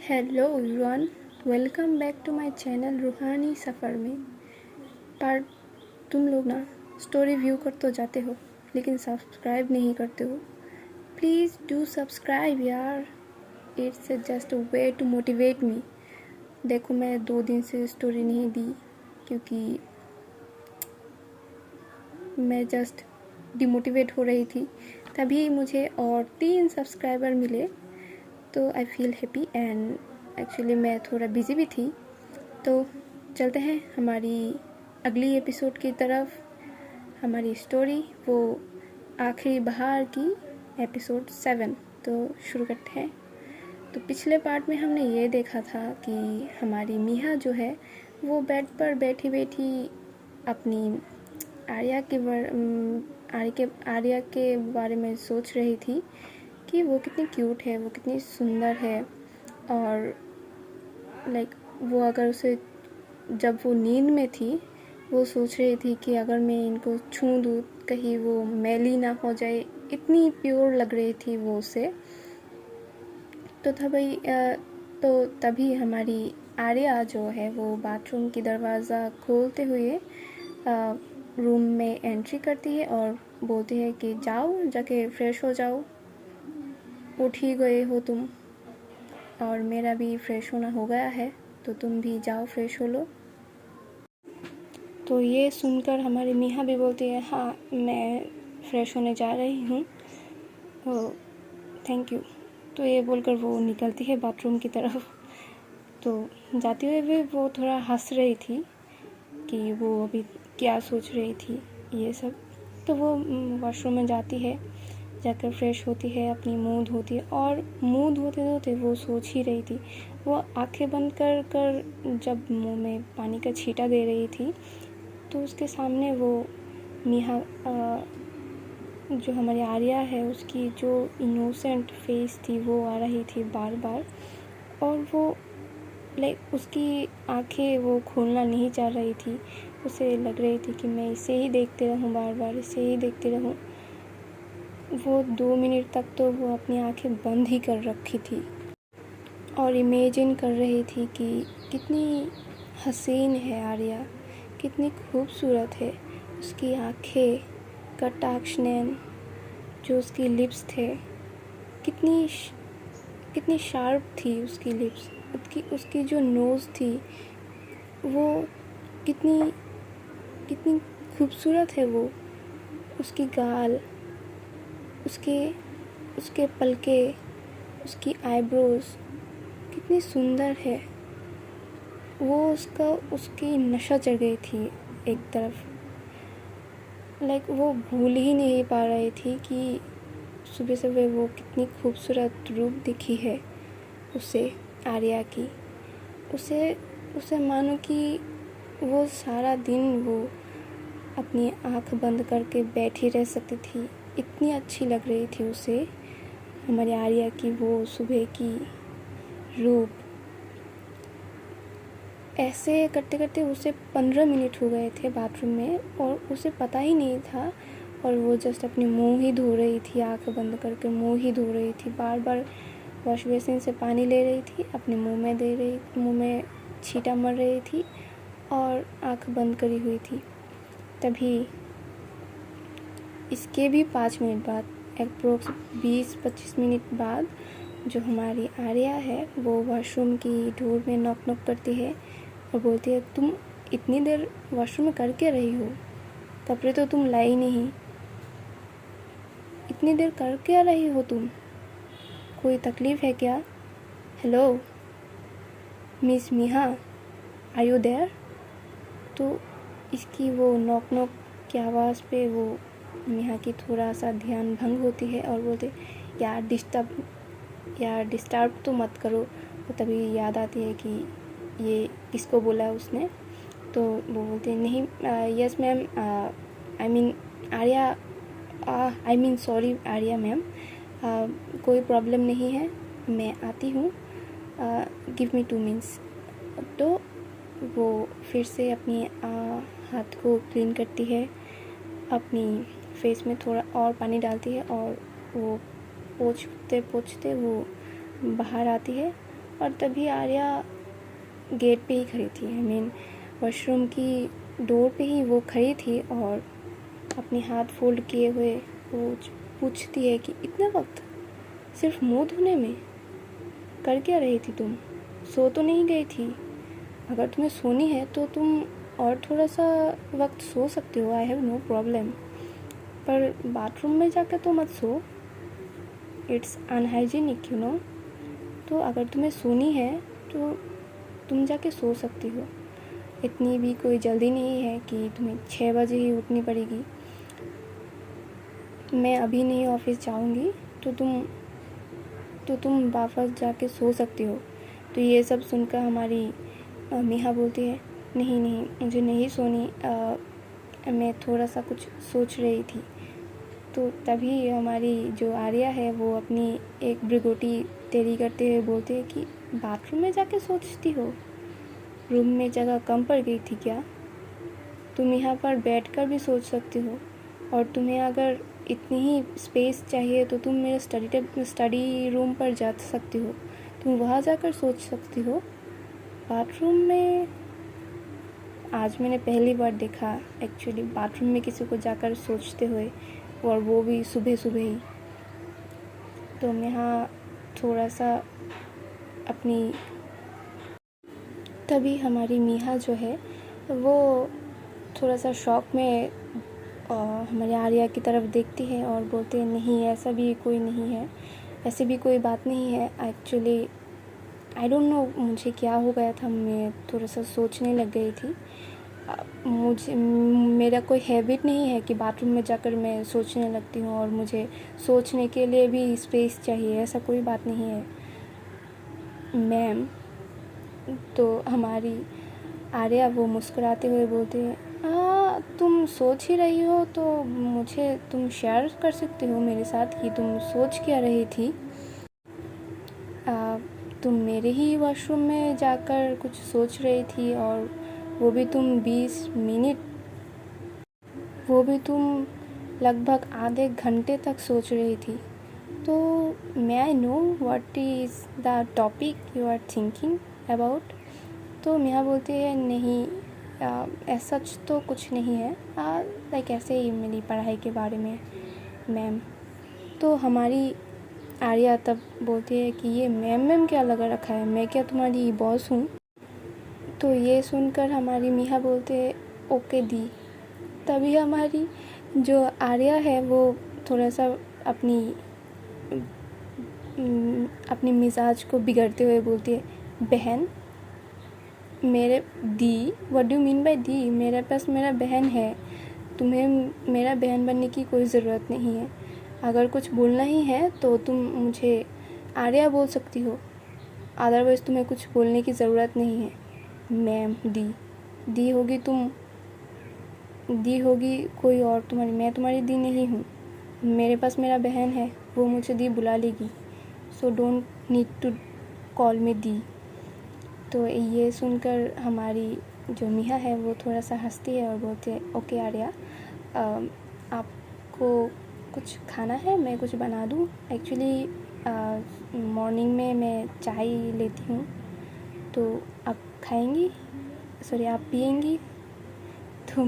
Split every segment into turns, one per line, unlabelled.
Hello everyone, welcome back to my channel Ruhani Safar में। पर तुम लोग ना स्टोरी व्यू कर तो जाते हो लेकिन सब्सक्राइब नहीं करते हो। प्लीज़ डू सब्सक्राइब यार, it's just a way to motivate me. देखो, मैं 2 दिन से स्टोरी नहीं दी क्योंकि मैं जस्ट डिमोटिवेट हो रही थी। तभी मुझे और 3 सब्सक्राइबर मिले तो I feel happy and actually मैं थोड़ा बिज़ी भी थी। तो चलते हैं हमारी अगली एपिसोड की तरफ। हमारी स्टोरी वो आखिरी बहार की एपिसोड 7। तो शुरू करते हैं। तो पिछले पार्ट में हमने ये देखा था कि हमारी मिहा जो है वो बेड पर बैठी बैठी अपनी आर्या के बारे में सोच रही थी कि वो कितनी क्यूट है, वो कितनी सुंदर है। और वो अगर उसे, जब वो नींद में थी, वो सोच रही थी कि अगर मैं इनको छू दूँ कहीं वो मैली ना हो जाए। इतनी प्योर लग रही थी वो उसे। तो तभी हमारी आर्या जो है वो बाथरूम की दरवाज़ा खोलते हुए रूम में एंट्री करती है और बोलती है कि जाओ जाके फ्रेश हो जाओ, उठ ही गए हो तुम और मेरा भी फ्रेश होना हो गया है, तो तुम भी जाओ फ्रेश हो लो। तो ये सुनकर हमारी मिहा भी बोलती है, हाँ मैं फ्रेश होने जा रही हूँ, थैंक यू। तो ये बोलकर वो निकलती है बाथरूम की तरफ। तो जाते हुए भी वो थोड़ा हंस रही थी कि वो अभी क्या सोच रही थी ये सब। तो वो वॉशरूम में जाती है, जाकर फ्रेश होती है, अपनी मुंह धोती है और मुंह धोते धोते वो सोच ही रही थी। वो आंखें बंद कर कर जब मुंह में पानी का छींटा दे रही थी तो उसके सामने वो मिहा, जो हमारी आर्या है, उसकी जो इनोसेंट फेस थी वो आ रही थी बार बार। और वो उसकी आंखें वो खोलना नहीं चाह रही थी। उसे लग रही थी कि मैं इसे ही देखते रहूं, बार बार इसे ही देखते रहूं। वो 2 मिनट तक तो वो अपनी आंखें बंद ही कर रखी थी और इमेजिन कर रही थी कि कितनी हसीन है आर्या, कितनी खूबसूरत है। उसकी आंखें, कटाक्ष नैन, जो उसकी लिप्स थे, कितनी शार्प थी उसकी लिप्स। उसकी जो नोज़ थी वो कितनी कितनी खूबसूरत है वो। उसकी गाल, उसके पलके, उसकी आईब्रोज कितनी सुंदर है। वो उसकी नशा चढ़ गई थी एक तरफ। वो भूल ही नहीं पा रही थी कि सुबह सुबह वो कितनी खूबसूरत रूप दिखी है उसे, आर्या की। उसे मानो कि वो सारा दिन वो अपनी आँख बंद करके बैठी रह सकती थी। इतनी अच्छी लग रही थी उसे हमारी आर्या की वो सुबह की रूप। ऐसे करते करते उसे 15 मिनट हो गए थे बाथरूम में और उसे पता ही नहीं था। और वो जस्ट अपनी मुंह ही धो रही थी, आँख बंद करके मुंह ही धो रही थी। बार बार वॉश बेसिन से पानी ले रही थी, अपने मुंह में छींटा मर रही थी और आँख बंद करी हुई थी। तभी इसके भी 5 मिनट बाद, अप्रोक्स 20-25 मिनट बाद, जो हमारी आर्या है वो वॉशरूम की डोर में नॉक नॉक करती है और बोलती है, तुम इतनी देर वॉशरूम में कर क्या रही हो? कपड़े तो तुम लाई नहीं, इतनी देर कर क्या रही हो तुम? कोई तकलीफ है क्या? Hello miss Miha, are you there? तो इसकी वो नॉक नॉक की आवाज़ पे वो मिहा की थोड़ा सा ध्यान भंग होती है और बोलते, यार डिस्टर्ब तो मत करो। तो तभी याद आती है कि ये किसको बोला उसने। तो वो बोलते हैं, नहीं, yes ma'am, I mean sorry Arya ma'am, कोई प्रॉब्लम नहीं है, मैं आती हूँ, गिव मी 2 मिनट्स। तो वो फिर से अपनी हाथ को क्लीन करती है, अपनी फेस में थोड़ा और पानी डालती है और वो पोंछते पोंछते वो बाहर आती है और तभी आर्या गेट पे ही खड़ी थी, वॉशरूम की डोर पे ही वो खड़ी थी और अपने हाथ फोल्ड किए हुए वो पूछती है कि इतना वक्त सिर्फ मुंह धोने में, कर क्या रही थी तुम? सो तो नहीं गई थी? अगर तुम्हें सोनी है तो तुम और थोड़ा सा वक्त सो सकती हो, आई हैव नो प्रॉब्लम, पर बाथरूम में जाकर तो मत सो, इट्स अनहाइजीनिक यू नो। तो अगर तुम्हें सोनी है तो तुम जाके सो सकती हो, इतनी भी कोई जल्दी नहीं है कि तुम्हें 6 बजे ही उठनी पड़ेगी। मैं अभी नहीं ऑफिस जाऊंगी तो तुम वापस जाके सो सकती हो। तो ये सब सुनकर हमारी मिहा बोलती है, नहीं नहीं मुझे नहीं सोनी, मैं थोड़ा सा कुछ सोच रही थी। तो तभी हमारी जो आर्या है वो अपनी एक भ्रिगुटी तेरी करते हुए बोलती है कि बाथरूम में जाके सोचती हो? रूम में जगह कम पड़ गई थी क्या? तुम यहाँ पर बैठकर भी सोच सकती हो, और तुम्हें अगर इतनी ही स्पेस चाहिए तो तुम मेरे स्टडी रूम पर जा सकती हो, तुम वहाँ जाकर सोच सकती हो। बाथरूम में आज मैंने पहली बार देखा एक्चुअली बाथरूम में किसी को जाकर सोचते हुए, और वो भी सुबह सुबह ही। तो मैं यहाँ थोड़ा सा अपनी तभी हमारी मीहा जो है वो थोड़ा सा शॉक में हमारी आर्या की तरफ देखती है और बोलते हैं, नहीं ऐसा भी कोई नहीं है, ऐसी भी कोई बात नहीं है। एक्चुअली आई डोंट नो मुझे क्या हो गया था, मैं थोड़ा सा सोचने लग गई थी। मेरा कोई हैबिट नहीं है कि बाथरूम में जाकर मैं सोचने लगती हूँ और मुझे सोचने के लिए भी स्पेस चाहिए, ऐसा कोई बात नहीं है मैम। तो हमारी आर्या वो मुस्कुराते हुए बोलती है, हाँ तुम सोच ही रही हो तो मुझे तुम शेयर कर सकते हो मेरे साथ कि तुम सोच क्या रही थी। तुम मेरे ही वॉशरूम में जाकर कुछ सोच रही थी, और वो भी तुम 20 मिनट, वो भी तुम लगभग आधे घंटे तक सोच रही थी। तो may I know what is the topic you are thinking about? तो मिया बोलती है, नहीं ऐसा तो कुछ नहीं है, लाइक ऐसे ही मेरी पढ़ाई के बारे में मैम। तो हमारी आर्या तब बोलती है कि ये मैम क्या लगा रखा है, मैं क्या तुम्हारी बॉस हूँ? तो ये सुनकर हमारी मिया बोलते हैं, ओके दी। तभी हमारी जो आर्या है वो थोड़ा सा अपनी मिजाज को बिगड़ते हुए बोलती है, बहन मेरे दी, व्हाट डू मीन बाय दी? मेरे पास मेरा बहन है, तुम्हें मेरा बहन बनने की कोई ज़रूरत नहीं है। अगर कुछ बोलना ही है तो तुम मुझे आर्या बोल सकती हो, अदरवाइज़ तुम्हें कुछ बोलने की ज़रूरत नहीं है। मैम दी होगी तुम, दी होगी कोई और तुम्हारी, मैं तुम्हारी दी नहीं हूँ। मेरे पास मेरा बहन है, वो मुझे दी बुला लेगी, so don't need to call me दी। तो ये सुनकर हमारी जो मिया है वो थोड़ा सा हंसती है और बोलती है, ओके आर्या, आपको कुछ खाना है, मैं कुछ बना दूँ? एक्चुअली मॉर्निंग में मैं चाय लेती हूँ, तो आप खाएंगी, सॉरी आप पिएंगी? तो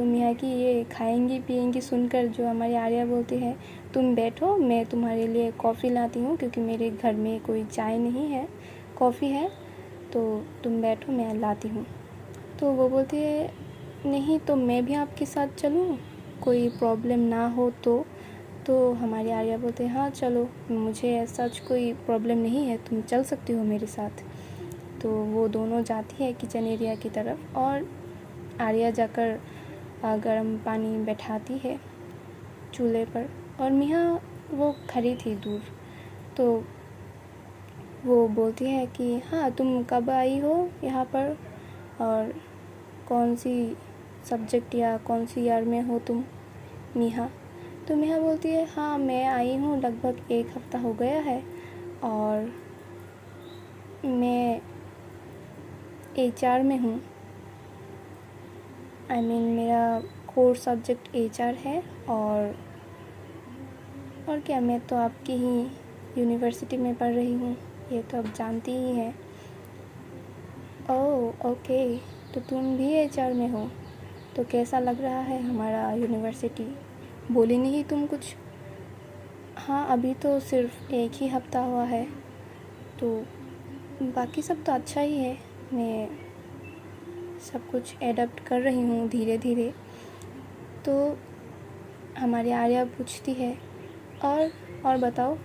मिया की ये खाएंगी पिएंगी सुनकर जो हमारी आर्या बोलती है, तुम बैठो मैं तुम्हारे लिए कॉफ़ी लाती हूँ, क्योंकि मेरे घर में कोई चाय नहीं है, कॉफ़ी है, तो तुम बैठो मैं लाती हूँ। तो वो बोलती है, नहीं तो मैं भी आपके साथ चलूँ, कोई प्रॉब्लम ना हो तो हमारी आर्या बोलते हैं, हाँ चलो, मुझे ऐसा कोई प्रॉब्लम नहीं है, तुम चल सकती हो मेरे साथ। तो वो दोनों जाती है किचन एरिया की तरफ, और आर्या जाकर गर्म पानी बैठाती है चूल्हे पर, और मिया वो खड़ी थी दूर। तो वो बोलती है कि हाँ तुम कब आई हो यहाँ पर, और कौन सी सब्जेक्ट या कौन सी ईयर में हो तुम मिया? तो मिया बोलती है, हाँ मैं आई हूँ लगभग 1 हफ़्ता हो गया है, और मैं HR में हूँ। मेरा कोर सब्जेक्ट HR है, और क्या, मैं तो आपकी ही यूनिवर्सिटी में पढ़ रही हूँ, ये तो अब जानती ही है। ओह ओके, तो तुम भी एचआर में हो, तो कैसा लग रहा है हमारा यूनिवर्सिटी? बोली नहीं तुम कुछ? हाँ, अभी तो सिर्फ एक ही हफ्ता हुआ है, तो बाकी सब तो अच्छा ही है। मैं सब कुछ एडप्ट कर रही हूँ धीरे धीरे। तो हमारी आर्या पूछती है, और बताओ।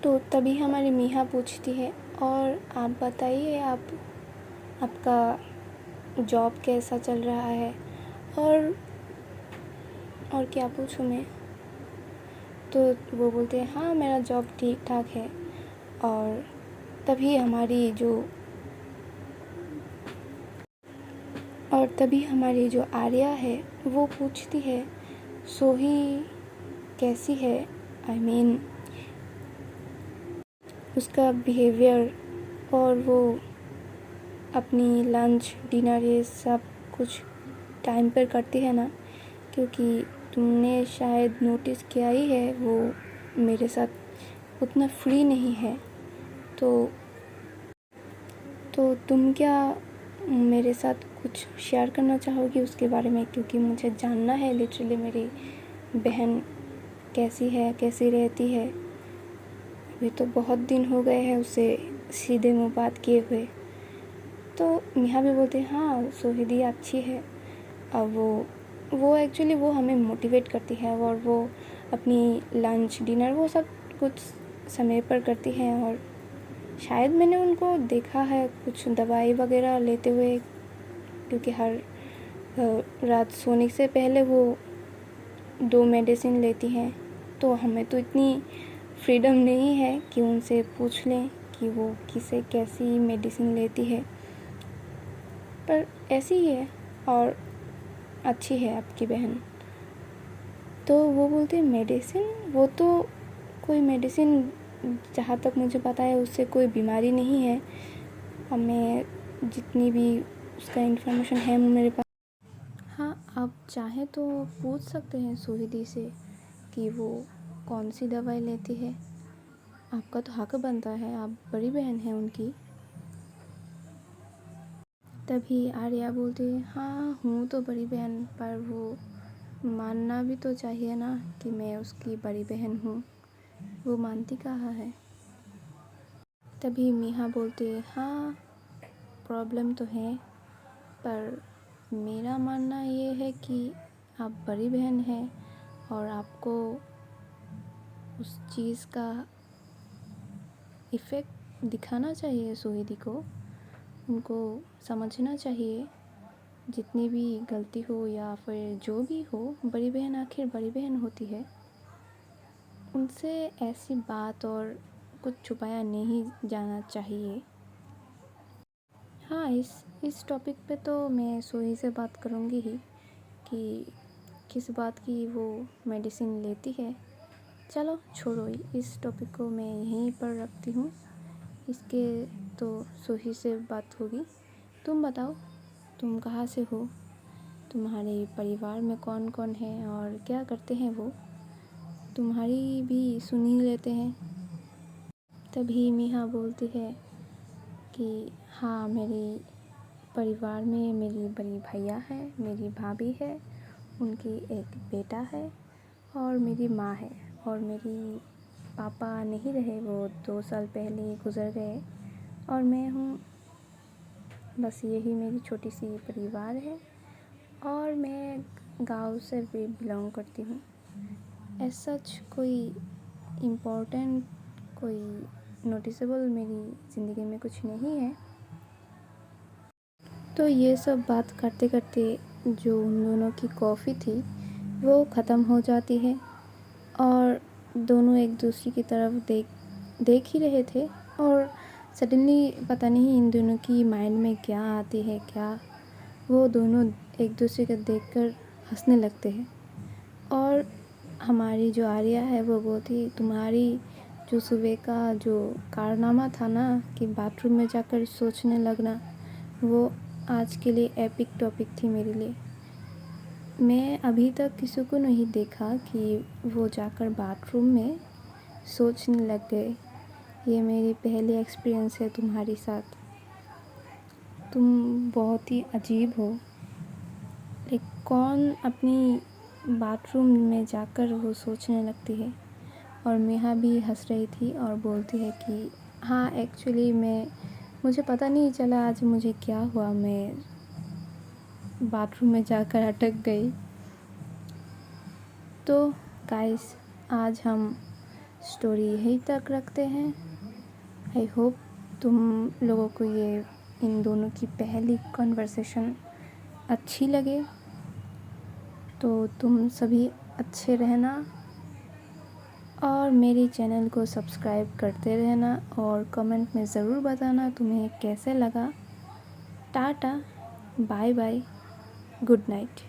तो तभी हमारी मीहा पूछती है, और आप बताइए, आपका जॉब कैसा चल रहा है? और क्या पूछूँ मैं? तो वो बोलते हैं, हाँ मेरा जॉब ठीक ठाक है। और तभी हमारी जो आर्या है वो पूछती है, सोही कैसी है? आई मीन उसका बिहेवियर, और वो अपनी लंच डिनर ये सब कुछ टाइम पर करती है ना? क्योंकि तुमने शायद नोटिस किया ही है, वो मेरे साथ उतना फ्री नहीं है। तो तुम क्या मेरे साथ कुछ शेयर करना चाहोगी उसके बारे में? क्योंकि मुझे जानना है लिटरली, मेरी बहन कैसी है, कैसी रहती है। अभी तो बहुत दिन हो गए हैं उससे सीधे मुँह बात किए हुए। तो नेहा भी बोलते हैं, हाँ सोहिदी अच्छी है। अब वो एक्चुअली वो हमें मोटिवेट करती है, और वो अपनी लंच डिनर वो सब कुछ समय पर करती है। और शायद मैंने उनको देखा है कुछ दवाई वगैरह लेते हुए, क्योंकि हर रात सोने से पहले वो 2 मेडिसिन लेती हैं। तो हमें तो इतनी फ्रीडम नहीं है कि उनसे पूछ लें कि वो किसे कैसी मेडिसिन लेती है, पर ऐसी ही है और अच्छी है आपकी बहन। तो वो बोलते हैं, मेडिसिन? वो तो कोई मेडिसिन, जहाँ तक मुझे पता है उससे कोई बीमारी नहीं है। हमें जितनी भी उसका इन्फॉर्मेशन है मेरे पास। हाँ, आप चाहें तो पूछ सकते हैं सोहिदी से कि वो कौन सी दवाई लेती है। आपका तो हक बनता है, आप बड़ी बहन हैं उनकी। तभी आर्या बोलती है, हाँ हूँ तो बड़ी बहन, पर वो मानना भी तो चाहिए ना कि मैं उसकी बड़ी बहन हूँ। वो मानती कहाँ है। तभी मीहा बोलती है, हाँ प्रॉब्लम तो है, पर मेरा मानना ये है कि आप बड़ी बहन हैं और आपको उस चीज़ का इफ़ेक्ट दिखाना चाहिए सोहिदी को। उनको समझना चाहिए, जितनी भी गलती हो या फिर जो भी हो, बड़ी बहन आखिर बड़ी बहन होती है। उनसे ऐसी बात और कुछ छुपाया नहीं जाना चाहिए। हाँ, इस टॉपिक पे तो मैं सोही से बात करूँगी ही कि किस बात की वो मेडिसिन लेती है। चलो छोड़ो, इस टॉपिक को मैं यहीं पर रखती हूँ। इसके तो सोही से बात होगी। तुम बताओ, तुम कहाँ से हो? तुम्हारे परिवार में कौन कौन है और क्या करते हैं वो? तुम्हारी भी सुन ही लेते हैं। तभी मीहा बोलती है कि हाँ, मेरे परिवार में मेरी बड़ी भैया है, मेरी भाभी है, उनकी एक बेटा है और मेरी माँ है। और मेरी पापा नहीं रहे, वो 2 साल पहले गुज़र गए, और मैं हूँ। बस यही मेरी छोटी सी परिवार है, और मैं गांव से भी बिलोंग करती हूँ। एज सच कोई इम्पोर्टेंट, कोई नोटिसेबल मेरी ज़िंदगी में कुछ नहीं है। तो ये सब बात करते करते जो उन दोनों की कॉफ़ी थी वो ख़त्म हो जाती है, और दोनों एक दूसरे की तरफ देख ही रहे थे। और सडनली पता नहीं इन दोनों की माइंड में क्या आती है, क्या वो दोनों एक दूसरे को देखकर हंसने लगते हैं। और हमारी जो आर्या है वो बोलती, तुम्हारी जो सुबह का जो कारनामा था ना कि बाथरूम में जाकर सोचने लगना, वो आज के लिए एपिक टॉपिक थी मेरे लिए। मैं अभी तक किसी को नहीं देखा कि वो जाकर बाथरूम में सोचने लग गए। ये मेरी पहली एक्सपीरियंस है तुम्हारे साथ। तुम बहुत ही अजीब हो। लाइक कौन अपनी बाथरूम में जाकर वो सोचने लगती है। और नेहा भी हंस रही थी और बोलती है कि हाँ एक्चुअली मुझे पता नहीं चला आज मुझे क्या हुआ, मैं बाथरूम में जाकर अटक गई। तो गाइस, आज हम स्टोरी यहीं तक रखते हैं। आई होप तुम लोगों को ये इन दोनों की पहली कन्वर्सेशन अच्छी लगे। तो तुम सभी अच्छे रहना और मेरे चैनल को सब्सक्राइब करते रहना और कमेंट में ज़रूर बताना तुम्हें कैसे लगा। Tata, bye bye, good night.